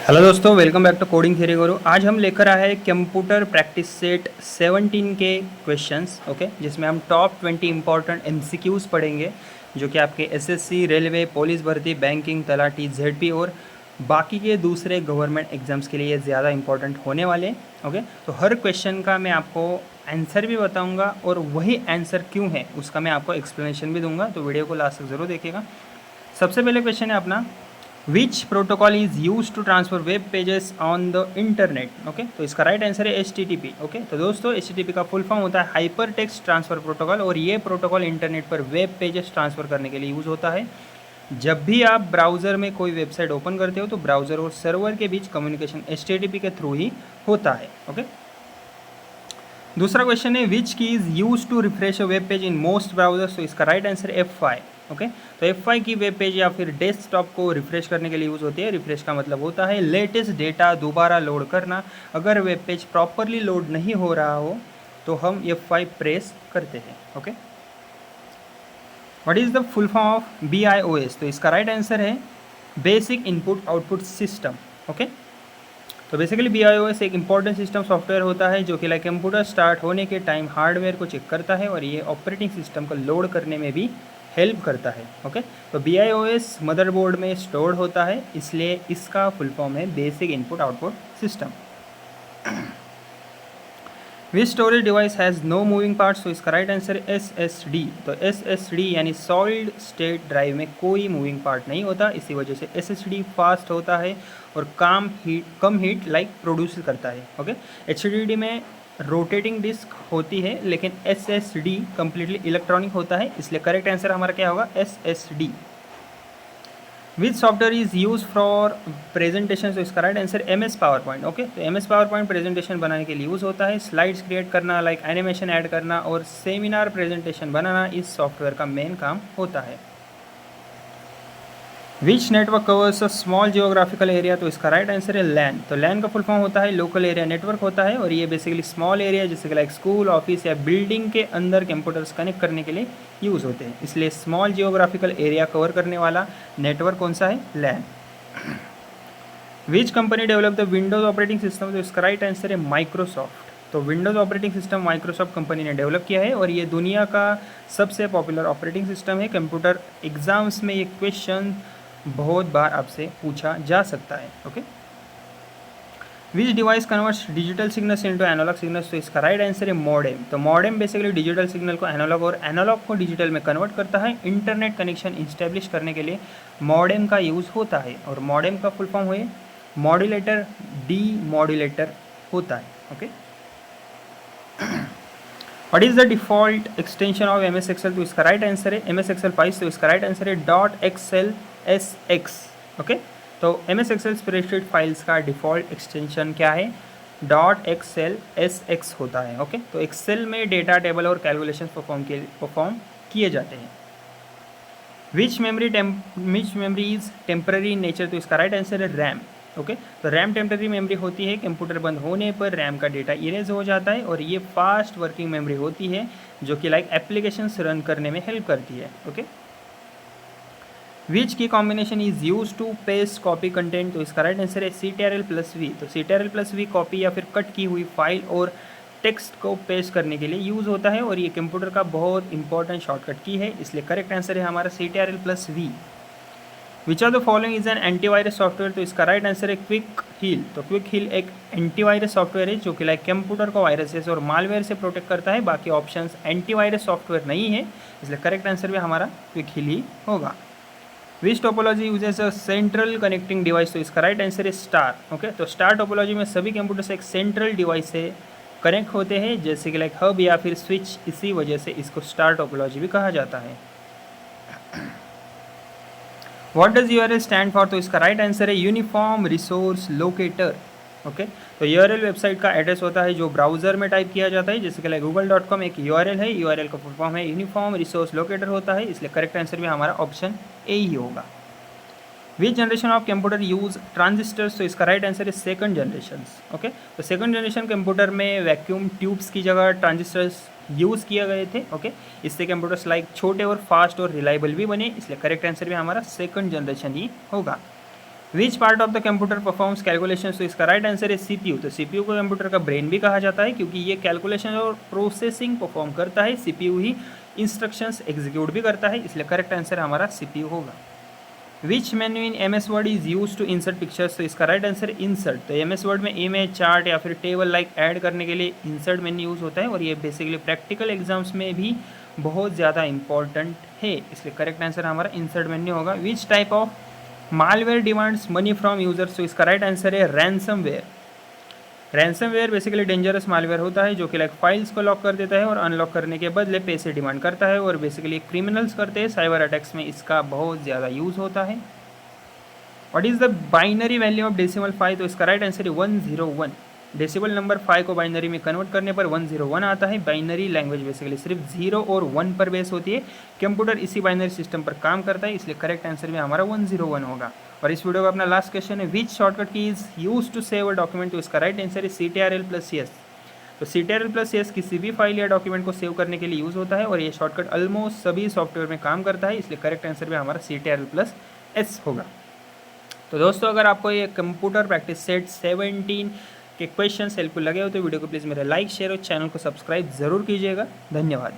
Hello दोस्तों, welcome back to Coding Theory Guru. आज हम लेकर आए हैं कंप्यूटर प्रैक्टिस सेट 17 के क्वेश्चंस, ओके, जिसमें हम टॉप 20 इंपॉर्टेंट एमसीक्यूज पढ़ेंगे जो कि आपके एसएससी, रेलवे, पुलिस भर्ती, बैंकिंग, तलाटी, जेडपी और बाकी के दूसरे गवर्नमेंट एग्जाम्स के लिए ज़्यादा इंपॉर्टेंट होने वाले हैं। ओके, तो हर क्वेश्चन का मैं आपको आंसर भी बताऊंगा और वही आंसर क्यों है उसका मैं आपको एक्सप्लेनेशन भी दूंगा, तो वीडियो को लास्ट तक ज़रूर देखिएगा। सबसे पहले क्वेश्चन है अपना, which protocol is use to transfer web pages on the internet. Okay, तो इसका राइट आंसर है HTTP। ओके, तो दोस्तों HTTP का फुल फॉर्म होता है हाइपर टेक्स्ट ट्रांसफर प्रोटोकॉल, और ये प्रोटोकॉल इंटरनेट पर वेब पेजेस ट्रांसफर करने के लिए यूज़ होता है। जब भी आप ब्राउज़र में कोई वेबसाइट ओपन करते हो तो ब्राउज़र और सर्वर के बीच कम्युनिकेशन HTTP के थ्रू ही होता है। ओके, दूसरा क्वेश्चन है, which key is use to refresh a web page in most browsers. तो इसका राइट आंसर F5। ओके, तो F5 की वेब पेज या फिर डेस्कटॉप को रिफ्रेश करने के लिए यूज़ होती है। रिफ्रेश का मतलब होता है लेटेस्ट डेटा दोबारा लोड करना। अगर वेब पेज प्रॉपरली लोड नहीं हो रहा हो तो हम F5 प्रेस करते हैं। Okay, what is the full form of BIOS। तो इसका राइट आंसर है basic input output system. Okay, तो बेसिकली BIOS एक इंपॉर्टेंट सिस्टम सॉफ्टवेयर होता है जो कि लाइक कंप्यूटर स्टार्ट होने के टाइम हार्डवेयर को चेक करता है और ये ऑपरेटिंग सिस्टम को लोड करने में भी हेल्प करता है। ओके, तो BIOS मदरबोर्ड में स्टोर्ड होता है, इसलिए इसका फुल फॉर्म है basic input output system. Which storage device has no moving parts. तो इसका राइट आंसर है SSD। तो SSD यानी सॉलिड स्टेट ड्राइव में कोई मूविंग पार्ट नहीं होता, इसी वजह से SSD फास्ट होता है और कम हीट लाइक प्रोड्यूस करता है। ओके, HDD में रोटेटिंग डिस्क होती है, लेकिन SSD कम्प्लीटली इलेक्ट्रॉनिक होता है, इसलिए करेक्ट आंसर हमारा क्या होगा, SSD। Which software is use for presentation. तो इसका right answer MS power point. Okay, तो MS पावर पॉइंट प्रेजेंटेशन बनाने के लिए यूज़ होता है। स्लाइड्स क्रिएट करना, लाइक एनिमेशन ऐड करना और सेमिनार प्रेजेंटेशन बनाना इस सॉफ्टवेयर का मेन काम होता है। Which network covers a small geographical area. तो इसका राइट आंसर है LAN। तो LAN का फुल फॉर्म होता है लोकल एरिया नेटवर्क होता है, और ये बेसिकली स्मॉल एरिया जैसे कि लाइक स्कूल, ऑफिस या बिल्डिंग के अंदर कंप्यूटर्स कनेक्ट करने के लिए यूज़ होते हैं, इसलिए स्मॉल जियोग्राफिकल एरिया कवर करने वाला नेटवर्क कौन सा है, LAN। Which company develop the Windows operating system. तो इसका राइट आंसर है माइक्रोसॉफ्ट। तो Windows operating system Microsoft company ने डेवलप किया है और ये दुनिया का सबसे पॉपुलर ऑपरेटिंग सिस्टम है। कंप्यूटर एग्जाम्स में ये क्वेश्चन बहुत बार आपसे पूछा जा सकता है। Okay, which device converts digital signals into analog signals. तो इसका राइट आंसर है मॉडेम। तो मॉडेम बेसिकली डिजिटल सिग्नल को एनालॉग और एनालॉग को डिजिटल में कन्वर्ट करता है। इंटरनेट कनेक्शन इस्टेब्लिश करने के लिए मॉडेम का यूज़ होता है, और मॉडेम का फुल फॉर्म है मॉड्यूलेटर, डी मॉड्यूलेटर होता है। Okay, what is the default extension of MS Excel। तो इसका राइट आंसर है MS Excel 5। तो इसका राइट आंसर है .XLSX। ओके, तो MS Excel स्प्रेडशीट फाइल्स का डिफॉल्ट एक्सटेंशन क्या है, .XLSX होता है। ओके, तो एक्सेल में डेटा टेबल और कैलकुलेशन परफॉर्म किए जाते हैं। Which memory is temporary in nature. तो इसका राइट आंसर है रैम। ओके, तो रैम टेम्पररी मेमोरी होती है, कंप्यूटर बंद होने पर रैम का डेटा इरेज हो जाता है, और ये फास्ट वर्किंग मेमोरी होती है जो कि लाइक एप्लीकेशंस रन करने में हेल्प करती है। Okay, which key combination is use to paste copy content. तो इसका राइट आंसर है CTRL+V। तो CTRL+V कॉपी या फिर कट की हुई फाइल और टेक्स्ट को पेस्ट करने के लिए यूज़ होता है, और ये कंप्यूटर का बहुत इंपॉर्टेंट शॉर्टकट की है, इसलिए करेक्ट आंसर है हमारा CTRL+V। Which are the following is an antivirus software. तो इसका राइट आंसर है क्विक हील। तो क्विक हील एक एंटीवायरस सॉफ्टवेयर है जो कि लाइक कंप्यूटर को वायरसेस और मालवेयर से प्रोटेक्ट करता है। बाकी ऑप्शंस एंटीवायरस सॉफ्टवेयर नहीं है, इसलिए करेक्ट आंसर भी हमारा क्विक हील ही होगा। Which topology uses a central connecting device. तो इसका राइट आंसर है स्टार। ओके, तो स्टार टोपोलॉजी में सभी कंप्यूटर्स एक सेंट्रल डिवाइस से कनेक्ट होते हैं, जैसे कि लाइक हब या फिर स्विच, इसी वजह से इसको स्टार टोपोलॉजी भी कहा जाता है। What does URL stand for. तो इसका राइट आंसर है यूनिफॉर्म रिसोर्स लोकेटर। ओके, तो URL वेबसाइट का एड्रेस होता है जो ब्राउजर में टाइप किया जाता है, जैसे कि लाइक google.com एक URL है, URL का फुल फॉर्म है यूनिफॉर्म रिसोर्स लोकेटर होता है, इसलिए करेक्ट आंसर भी हमारा ऑप्शन ए ही होगा। विच generation of computer use transistors. तो इसका राइट आंसर है सेकंड जनरेशन। ओके, तो सेकंड जनरेशन कंप्यूटर में वैक्यूम ट्यूब्स की जगह ट्रांजिस्टर्स यूज़ किए गए थे। ओके, इससे कंप्यूटर्स लाइक छोटे और फास्ट और रिलायबल भी बने, इसलिए करेक्ट आंसर भी हमारा सेकंड जनरेशन ही होगा। Which part of the computer performs calculation, तो इसका राइट आंसर है सीपीयू। तो सीपीयू को कंप्यूटर का ब्रेन भी कहा जाता है क्योंकि ये कैलकुलेशन और प्रोसेसिंग परफॉर्म करता है, सीपीयू ही इंस्ट्रक्शंस एग्जीक्यूट भी करता है, इसलिए करेक्ट आंसर हमारा सीपीयू होगा। Which menu in M S Word is use to insert pictures, तो इसका राइट आंसर इंसर्ट। तो एम एस वर्ड में इमेज, चार्ट या फिर टेबल लाइक ऐड करने के लिए इंसर्ट मेन्यू यूज़ होता है और ये बेसिकली प्रैक्टिकल एग्जाम्स में भी बहुत ज़्यादा इंपॉर्टेंट है, इसलिए करेक्ट आंसर हमारा इंसर्ट मेन्यू होगा। Which type of malware demands money from users, तो इसका राइट आंसर है ransomware. Ransomware basically dangerous malware होता है जो कि लाइक फाइल्स को लॉक कर देता है और अनलॉक करने के बदले पैसे डिमांड करता है और बेसिकली क्रिमिनल्स करते हैं, साइबर अटैक्स में इसका बहुत ज़्यादा यूज़ होता है। What is the binary value of decimal 5, तो इसका राइट आंसर है 101। डेसिमल नंबर 5 को बाइनरी में कन्वर्ट करने पर 101 आता है। बाइनरी लैंग्वेज बेसिकली सिर्फ 0 और 1 पर बेस होती है, कंप्यूटर इसी बाइनरी सिस्टम पर काम करता है, इसलिए करेक्ट आंसर में हमारा 101 होगा। और इस वीडियो का अपना लास्ट क्वेश्चन है, which shortcut key is use to save a document, तो इसका राइट आंसर है CTRL+S। तो CTRL+S किसी भी फाइल या डॉक्यूमेंट को सेव करने के लिए यूज़ होता है और ये शॉर्टकट ऑलमोस्ट सभी सॉफ्टवेयर में काम करता है, इसलिए करेक्ट आंसर में हमारा CTRL+S होगा। तो दोस्तों अगर आपको ये कंप्यूटर प्रैक्टिस सेट 17 के क्वेश्चन हेल्पफुल लगे हो तो वीडियो को प्लीज़ मेरा लाइक, शेयर और चैनल को सब्सक्राइब ज़रूर कीजिएगा। धन्यवाद।